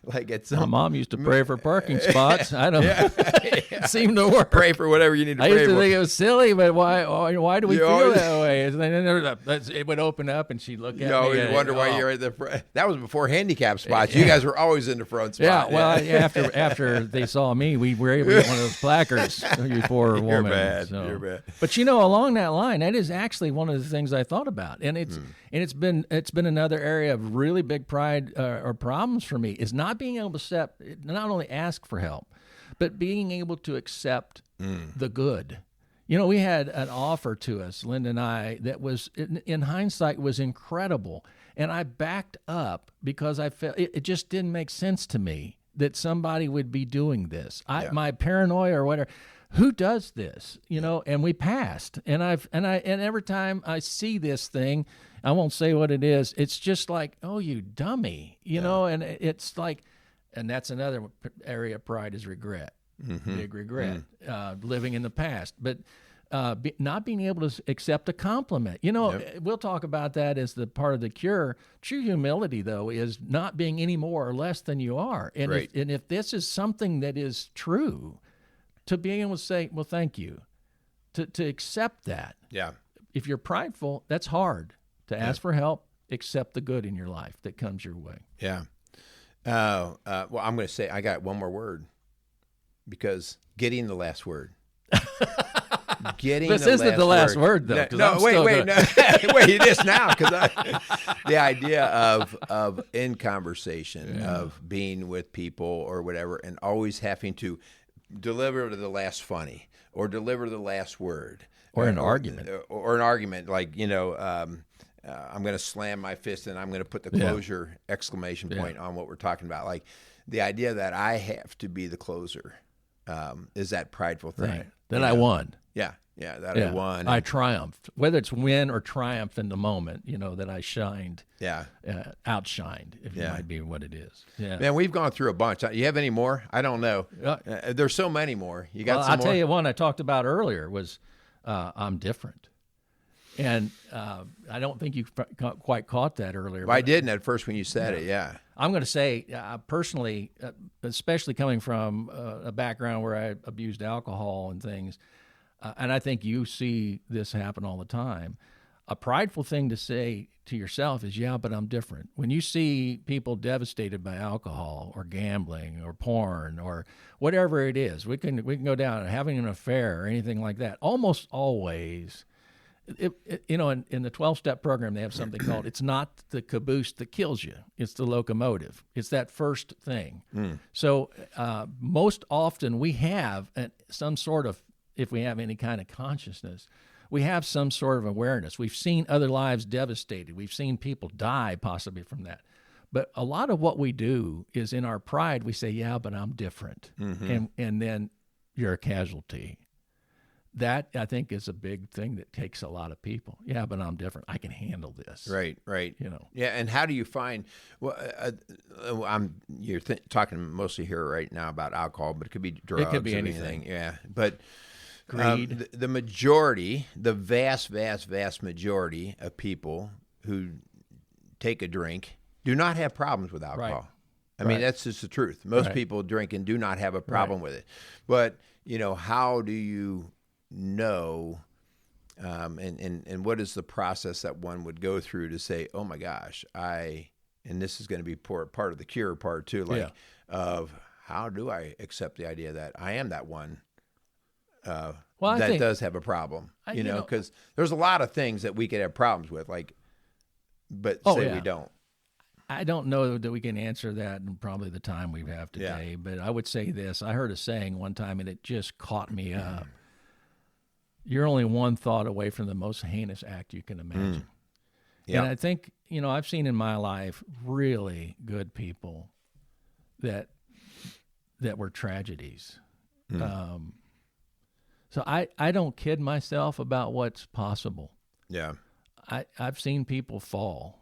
like it's my mom used to pray for parking spots. I don't it seemed to work. Pray for whatever you need to pray for. I used to think it was silly, but why do we feel that way? And then it would open up and she'd look at me. You always wonder why you're at the front. That was before handicap spots. You guys were always in the front spot. Yeah, well, after they saw me, we were able to get one of those placards before a woman. You're bad. But along that line, that is actually one of the things I thought about, and it's been another area of really big pride or problems for me is not being able to not only ask for help, but being able to accept the good. We had an offer to us, Linda and I, that was in hindsight was incredible, and I backed up because I felt it just didn't make sense to me that somebody would be doing this. My paranoia or whatever. Who does this? And we passed. And every time I see this thing, I won't say what it is. It's just like, oh, you dummy, and it's like, and that's another area of pride is regret, big regret, living in the past, but not being able to accept a compliment. We'll talk about that as the part of the cure. True humility, though, is not being any more or less than you are. And if this is something that is true, to being able to say, well, thank you, to accept that. Yeah. If you're prideful, that's hard. To ask for help, accept the good in your life that comes your way. Yeah. Well, I'm going to say I got one more word because getting the last word. This isn't the last word, though. No, wait, it is now because the idea of in conversation, of being with people or whatever, and always having to deliver the last funny or deliver the last word or an argument like I'm going to slam my fist and I'm going to put the closure exclamation point on what we're talking about. Like the idea that I have to be the closer is that prideful thing. Right. That I won. I won. I triumphed. Whether it's win or triumph in the moment, that I shined. Outshined, if it might be what it is. Yeah. Man, we've gone through a bunch. You have any more? I don't know. There's so many more. You got some more? I'll tell you one I talked about earlier was I'm different. And I don't think you quite caught that earlier. Well, I didn't at first when you said it, yeah. I'm going to say, personally, especially coming from a background where I abused alcohol and things, and I think you see this happen all the time, a prideful thing to say to yourself is, yeah, but I'm different. When you see people devastated by alcohol or gambling or porn or whatever it is, we can go down and having an affair or anything like that, almost always... in the 12-step program, they have something called, it's not the caboose that kills you, it's the locomotive. It's that first thing. So most often we have some sort of, if we have any kind of consciousness, we have some sort of awareness. We've seen other lives devastated. We've seen people die possibly from that. But a lot of what we do is in our pride, we say, yeah, but I'm different. And then you're a casualty. That, I think, is a big thing that takes a lot of people. Yeah, but I'm different. I can handle this. Right. Yeah, and how do you find? Well, you're talking mostly here right now about alcohol, but it could be drugs. It could be anything. Yeah, but greed. The majority, the vast majority of people who take a drink do not have problems with alcohol. Right. I mean, that's just the truth. Most people drinking do not have a problem with it. But how do you know, and what is the process that one would go through to say, oh my gosh, and this is going to be part of the cure part too, of how do I accept the idea that I am that one that does have a problem, because there's a lot of things that we could have problems with, but we don't. I don't know that we can answer that in probably the time we have today, but I would say this. I heard a saying one time, and it just caught me up. You're only one thought away from the most heinous act you can imagine. And I think, I've seen in my life really good people that were tragedies. So I don't kid myself about what's possible. Yeah. I've seen people fall.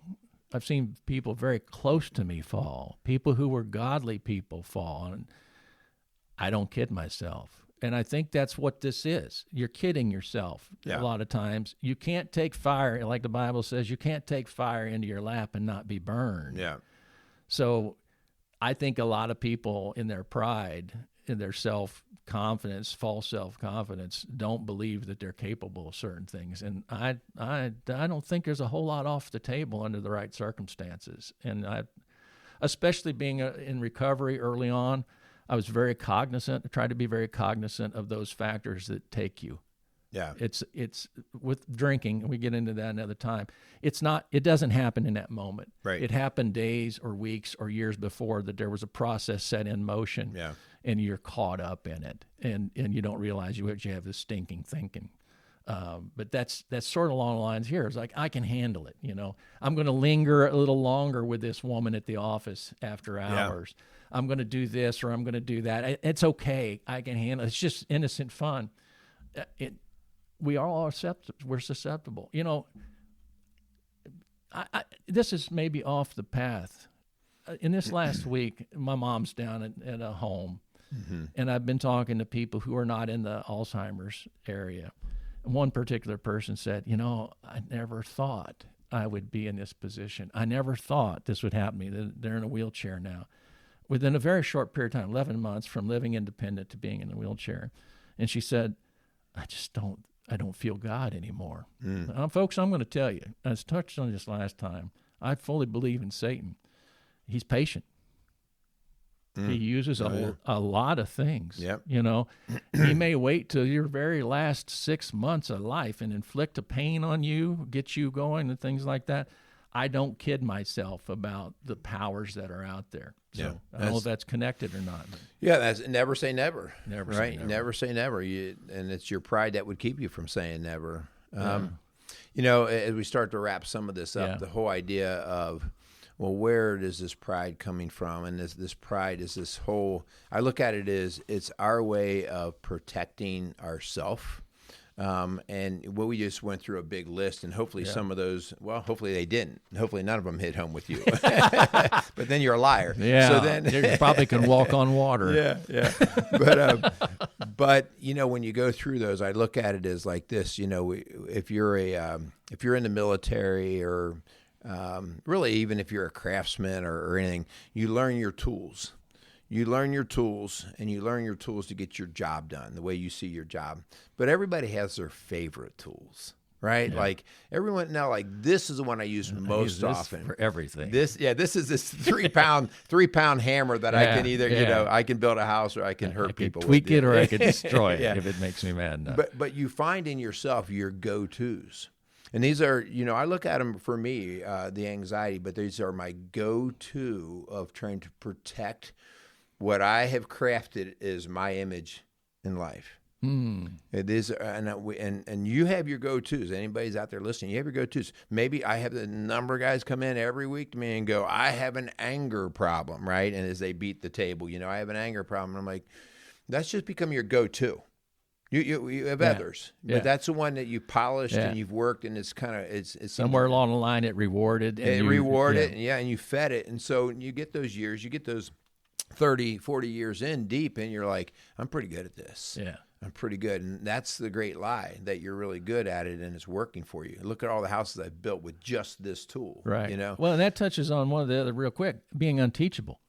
I've seen people very close to me fall. People who were godly people fall. And I don't kid myself. And I think that's what this is. You're kidding yourself a lot of times. You can't take fire, like the Bible says, you can't take fire into your lap and not be burned. Yeah. So I think a lot of people in their pride, in their self-confidence, false self-confidence, don't believe that they're capable of certain things. And I don't think there's a whole lot off the table under the right circumstances. And especially being in recovery early on, I was very cognizant. I tried to be very cognizant of those factors that take you. Yeah. It's with drinking, and we get into that another time. It doesn't happen in that moment. Right. It happened days or weeks or years before that there was a process set in motion. Yeah. And you're caught up in it, and you don't realize you have this stinking thinking. But that's sort of along the lines here. It's like, I can handle it. I'm going to linger a little longer with this woman at the office after hours. Yeah. I'm going to do this or I'm going to do that. It's okay. I can handle it. It's just innocent fun. We are all we're susceptible. This is maybe off the path. In this last week, my mom's down at a home, and I've been talking to people who are not in the Alzheimer's area. And one particular person said, I never thought I would be in this position. I never thought this would happen to me. They're in a wheelchair now. Within a very short period of time, 11 months, from living independent to being in a wheelchair. And she said, I don't feel God anymore. Folks, I'm going to tell you, I was touched on this last time, I fully believe in Satan. He's patient. He uses a lot of things. Yep. He may wait till your very last 6 months of life and inflict a pain on you, get you going and things like that. I don't kid myself about the powers that are out there. So I don't know if that's connected or not. Yeah, that's never say never. Never right? say never. Never say never. And it's your pride that would keep you from saying never. As we start to wrap some of this up, the whole idea of, well, where is this pride coming from? And this pride is this whole, I look at it as it's our way of protecting ourself And what we just went through a big list, and hopefully some of those, well, hopefully they didn't. Hopefully none of them hit home with you. But then you're a liar. Yeah. So then you probably can walk on water. Yeah. But when you go through those, I look at it as like this. If you're in the military, or really even if you're a craftsman or anything, you learn your tools. You learn your tools, and you learn your tools to get your job done, the way you see your job. But everybody has their favorite tools, right? Yeah. Like everyone now, like this is the one I use most often for everything. This is this 3-pound hammer that I can either I can build a house, or I can hurt people. Tweak with it, or I can destroy it if it makes me mad enough. But you find in yourself your go-tos. And these are, I look at them for me, the anxiety, but these are my go-to of trying to protect what I have crafted as my image in life. It is, and you have your go-tos. Anybody's out there listening, you have your go-tos. Maybe I have the number of guys come in every week to me and go, I have an anger problem, right? And as they beat the table, I have an anger problem. And I'm like, that's just become your go-to. You have others, but that's the one that you polished and you've worked, and it's kind of it's somewhere along the line it rewarded. And and you fed it, and so you get those years, you get those 30, 40 years in deep, and you're like, I'm pretty good at this. Yeah. I'm pretty good. And that's the great lie, that you're really good at it and it's working for you. Look at all the houses I've built with just this tool. Right. Well, and that touches on one of the other real quick, being unteachable.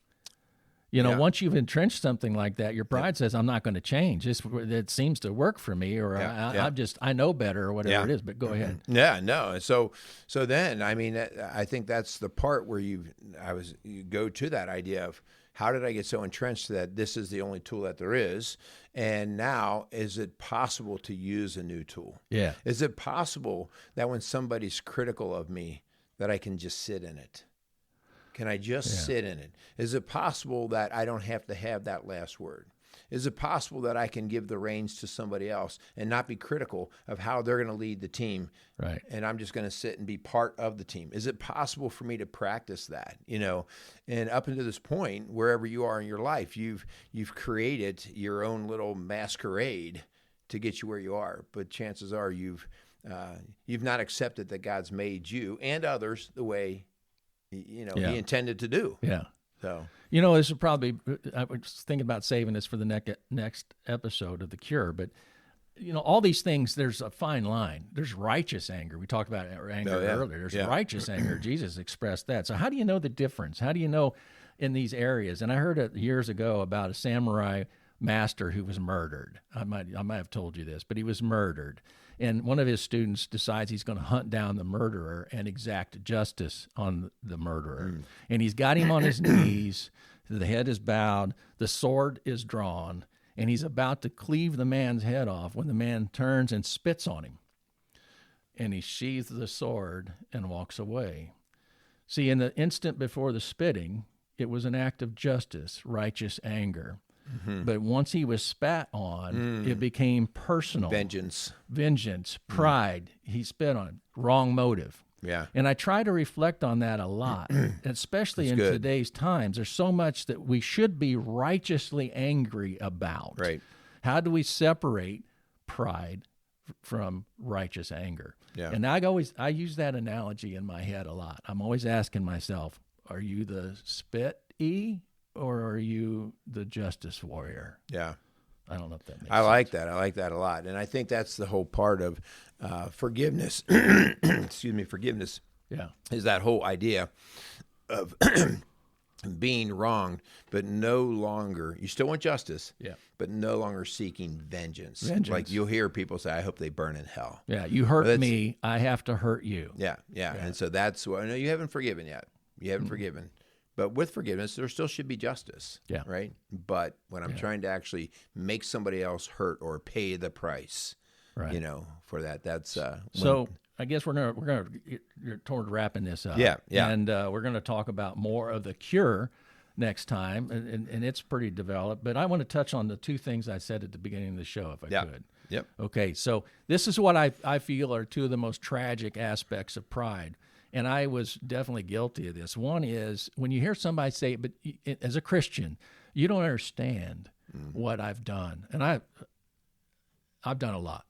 Once you've entrenched something like that, your pride says, I'm not going to change. It seems to work for me, or I know better, or whatever it is. But go ahead. Yeah, no. So then, I think that's the part where you go to that idea of, how did I get so entrenched that this is the only tool that there is? And now, is it possible to use a new tool? Yeah. Is it possible that when somebody's critical of me, that I can just sit in it? Can I just sit in it? Is it possible that I don't have to have that last word? Is it possible that I can give the reins to somebody else and not be critical of how they're going to lead the team? Right. And I'm just going to sit and be part of the team. Is it possible for me to practice that? And up until this point, wherever you are in your life, you've created your own little masquerade to get you where you are. But chances are you've not accepted that God's made you and others the way He intended to do. Yeah. So this is probably, I was thinking about saving this for the next episode of The Cure, but all these things, there's a fine line. There's righteous anger. We talked about anger earlier. There's righteous anger. Jesus expressed that. So how do you know the difference? How do you know in these areas? And I heard it years ago about a samurai master who was murdered. I might have told you this, but he was murdered. And one of his students decides he's going to hunt down the murderer and exact justice on the murderer. And he's got him on his knees, the head is bowed, the sword is drawn, and he's about to cleave the man's head off when the man turns and spits on him. And he sheathes the sword and walks away. See, in the instant before the spitting, it was an act of justice, righteous anger. Mm-hmm. But once he was spat on, it became personal. Vengeance, pride. He spit on him. Wrong motive. Yeah. And I try to reflect on that a lot, especially in today's times. There's so much that we should be righteously angry about. Right. How do we separate pride from righteous anger? Yeah. And I use that analogy in my head a lot. I'm always asking myself, are you the spit-y? Or are you the justice warrior? Yeah. I don't know if that makes sense. I like that. I like that a lot. And I think that's the whole part of forgiveness. Excuse me, forgiveness. Yeah. Is that whole idea of being wronged, but no longer, you still want justice, but no longer seeking vengeance. Like you'll hear people say, I hope they burn in hell. Yeah, you hurt me, I have to hurt you. Yeah. And so that's what, no, you haven't forgiven yet. You haven't forgiven. But with forgiveness, there still should be justice, right? But when I'm trying to actually make somebody else hurt or pay the price, for that, that's so. I guess we're gonna you're toward wrapping this up. Yeah. And we're gonna talk about more of The Cure next time, and it's pretty developed. But I want to touch on the two things I said at the beginning of the show, if I could. Yep. Okay. So this is what I feel are two of the most tragic aspects of pride. And I was definitely guilty of this. One is when you hear somebody say, but as a Christian, you don't understand what I've done. And I've done a lot.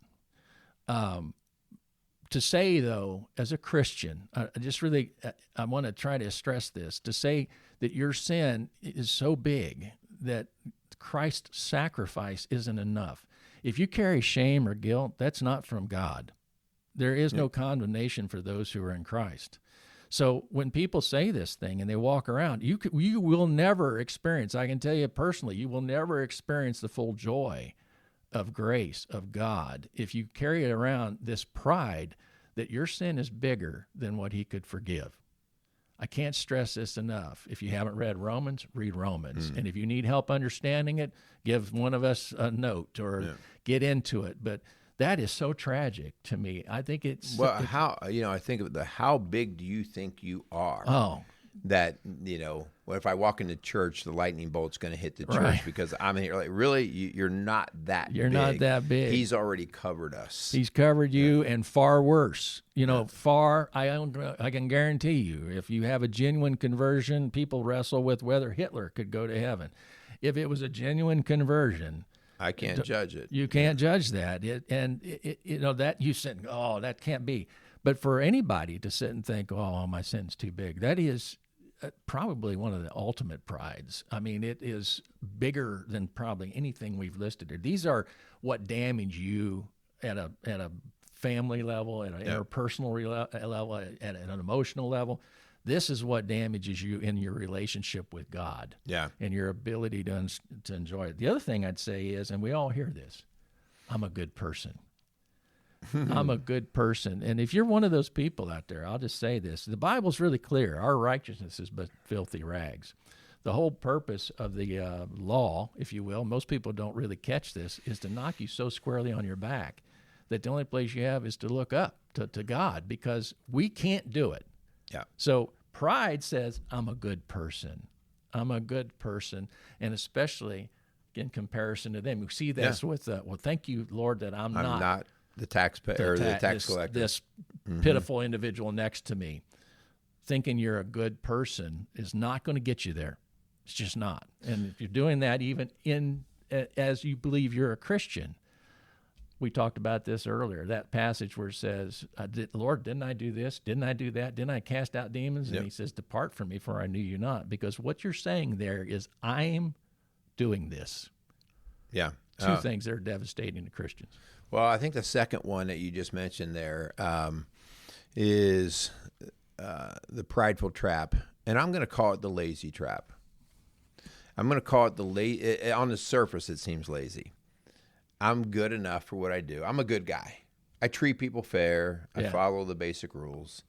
To say, though, as a Christian, I want to try to stress this, to say that your sin is so big that Christ's sacrifice isn't enough. If you carry shame or guilt, that's not from God. There is no condemnation for those who are in Christ. So when people say this thing and they walk around, you will never experience, I can tell you personally, you will never experience the full joy of grace of God if you carry around this pride that your sin is bigger than what he could forgive. I can't stress this enough. If you haven't read Romans, read Romans. And if you need help understanding it, give one of us a note or get into it. But that is so tragic to me. I think it's... Well, I think of how big do you think you are? Oh. That, if I walk into church, the lightning bolt's going to hit the church because I'm here. Like, really? You're not that big. You're not that big. He's already covered us. He's covered you and far worse. I can guarantee you, if you have a genuine conversion, people wrestle with whether Hitler could go to heaven. If it was a genuine conversion... I can't judge it. You can't judge that. That you said, oh, that can't be. But for anybody to sit and think, oh, my sin's too big, that is probably one of the ultimate prides. I mean, it is bigger than probably anything we've listed here. These are what damage you at a family level, at an interpersonal level, at an emotional level. This is what damages you in your relationship with God and your ability to enjoy it. The other thing I'd say is, and we all hear this, I'm a good person. I'm a good person. And if you're one of those people out there, I'll just say this. The Bible's really clear. Our righteousness is but filthy rags. The whole purpose of the law, if you will, most people don't really catch this, is to knock you so squarely on your back that the only place you have is to look up to God, because we can't do it. Yeah. So pride says, I'm a good person. I'm a good person. And especially in comparison to them. We see this with, thank you, Lord, that I'm not the taxpayer or the tax collector. This pitiful individual next to me. Thinking you're a good person is not going to get you there. It's just not. And if you're doing that, even as you believe you're a Christian, we talked about this earlier, that passage where it says, Lord, didn't I do this? Didn't I do that? Didn't I cast out demons? And he says, depart from me, for I knew you not. Because what you're saying there is, I'm doing this. Yeah. Two things that are devastating to Christians. Well, I think the second one that you just mentioned there is the prideful trap. And I'm going to call it the lazy trap. I'm going to call it on the surface, it seems lazy. I'm good enough for what I do. I'm a good guy. I treat people fair. I follow the basic rules.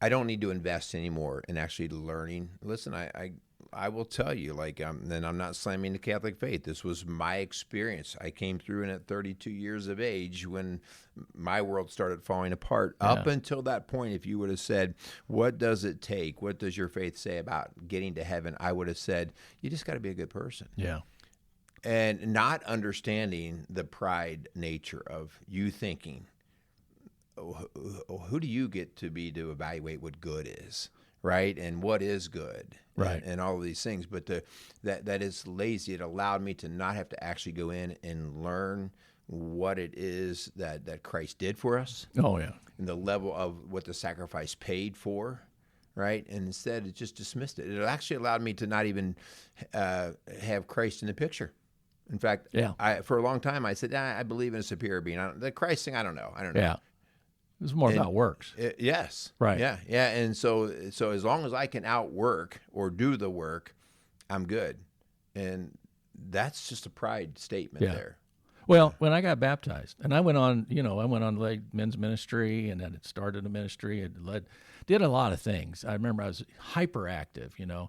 I don't need to invest anymore in actually learning. Listen, I will tell you, and I'm not slamming the Catholic faith. This was my experience. I came through and at 32 years of age when my world started falling apart. Yeah. Up until that point, if you would have said, what does it take? What does your faith say about getting to heaven? I would have said, you just got to be a good person. Yeah. And not understanding the pride nature of you thinking, who do you get to be to evaluate what good is, right? And what is good, right? And all of these things. But that is lazy. It allowed me to not have to actually go in and learn what it is that Christ did for us. Oh, yeah. And the level of what the sacrifice paid for. Right, and instead it just dismissed it. It actually allowed me to not even have Christ in the picture. In fact, for a long time I said, I believe in a superior being. The Christ thing, I don't know. Yeah, it was more about works. Yes, right. Yeah. And so as long as I can outwork or do the work, I'm good. And that's just a pride statement there. Well, when I got baptized, and I went on lay men's ministry, and then it started a ministry. It did a lot of things. I remember I was hyperactive, Yeah.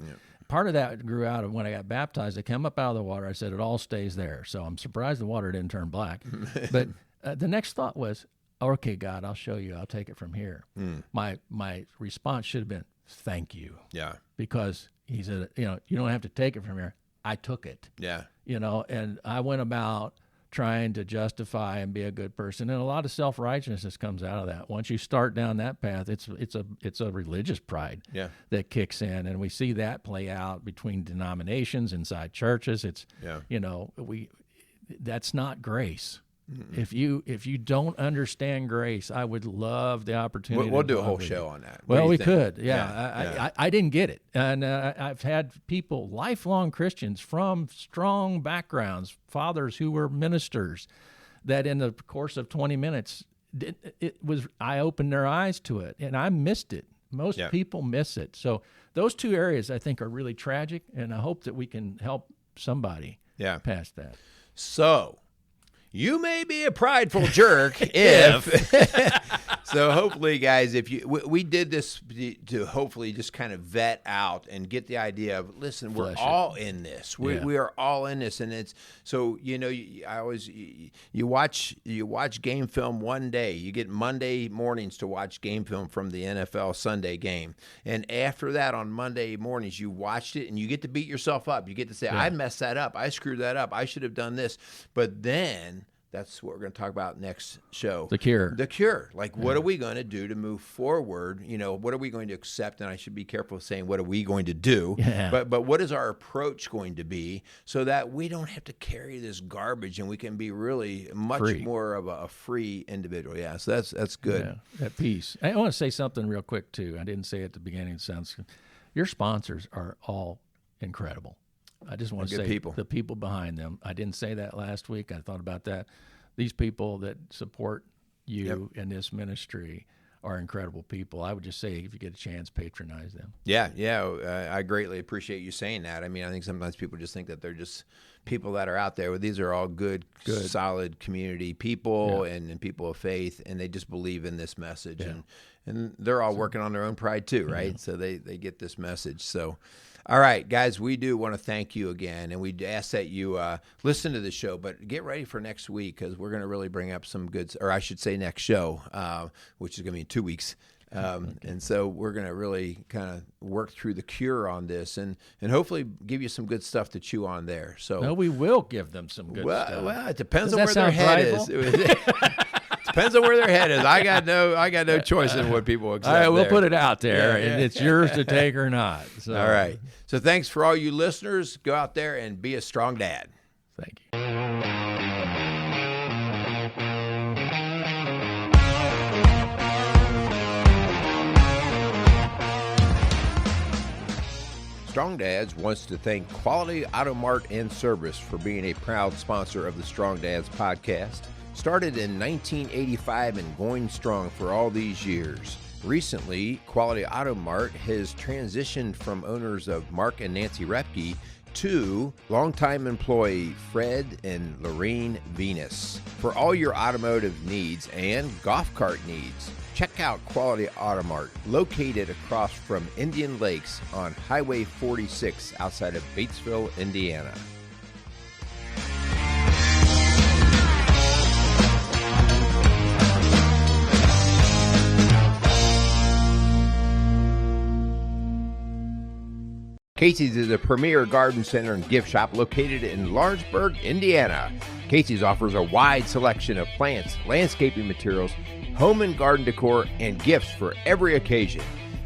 Part of that grew out of when I got baptized. I came up out of the water. I said, it all stays there. So I'm surprised the water didn't turn black. But the next thought was, okay, God, I'll show you. I'll take it from here. My response should have been, thank you. Yeah. Because he said, you don't have to take it from here. I took it. Yeah. And I went about trying to justify and be a good person, and a lot of self-righteousness comes out of that. Once you start down that path, it's a religious pride that kicks in, and we see that play out between denominations, inside churches. It's that's not grace. If you don't understand grace, I would love the opportunity. We'll to do a talk whole with show you. on that. Well, we think? could. Yeah. I didn't get it. And I've had people, lifelong Christians from strong backgrounds, fathers who were ministers, that in the course of 20 minutes, I opened their eyes to it, and I missed it. Most people miss it. So those two areas, I think, are really tragic, and I hope that we can help somebody past that. So you may be a prideful jerk if so hopefully, guys, if we did this to hopefully just kind of vet out and get the idea of, listen, we're all in this. We are all in this, and it's so you watch game film one day. You get Monday mornings to watch game film from the NFL Sunday game, and after that on Monday mornings you watched it and you get to beat yourself up. You get to say, I messed that up. I screwed that up. I should have done this. But then that's what we're going to talk about next show. The cure. The cure. Like, what are we going to do to move forward? What are we going to accept? And I should be careful of saying, what are we going to do? Yeah. But what is our approach going to be so that we don't have to carry this garbage and we can be really much more of a free individual? Yeah, so that's good. Yeah, that piece. I want to say something real quick, too. I didn't say it at the beginning. It sounds good. Your sponsors are all incredible. I just want to say the people behind them. I didn't say that last week. I thought about that. These people that support you in this ministry are incredible people. I would just say, if you get a chance, patronize them. Yeah. I greatly appreciate you saying that. I mean, I think sometimes people just think that they're just people that are out there. Well, these are all good, solid community people and people of faith, and they just believe in this message. And they're all working on their own pride too, right? So they get this message. So, all right, guys, we do want to thank you again, and we ask that you listen to the show, but get ready for next week because we're going to really bring up some good, or I should say next show, which is going to be in 2 weeks. And so we're going to really kind of work through the cure on this and hopefully give you some good stuff to chew on there. So no, we will give them some good stuff. Well, it depends on where their head is. Depends on where their head is. I got no choice in what people accept. All right, we'll put it out there, and it's yours to take or not. So. All right. So thanks for all you listeners. Go out there and be a strong dad. Thank you. Strong Dads wants to thank Quality Auto Mart and Service for being a proud sponsor of the Strong Dads podcast. Started in 1985 and going strong for all these years. Recently, Quality Auto Mart has transitioned from owners of Mark and Nancy Repke to longtime employee Fred and Lorraine Venus. For all your automotive needs and golf cart needs, check out Quality Auto Mart, located across from Indian Lakes on Highway 46 outside of Batesville, Indiana. Casey's is a premier garden center and gift shop located in Lawrenceburg, Indiana. Casey's offers a wide selection of plants, landscaping materials, home and garden decor, and gifts for every occasion.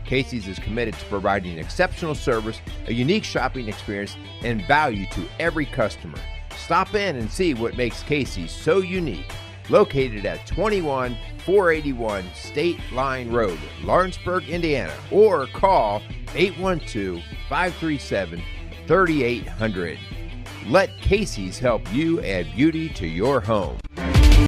Casey's is committed to providing exceptional service, a unique shopping experience, and value to every customer. Stop in and see what makes Casey's so unique. Located at 21481 State Line Road, Lawrenceburg, Indiana, or call 812-537-3800. Let Casey's help you add beauty to your home.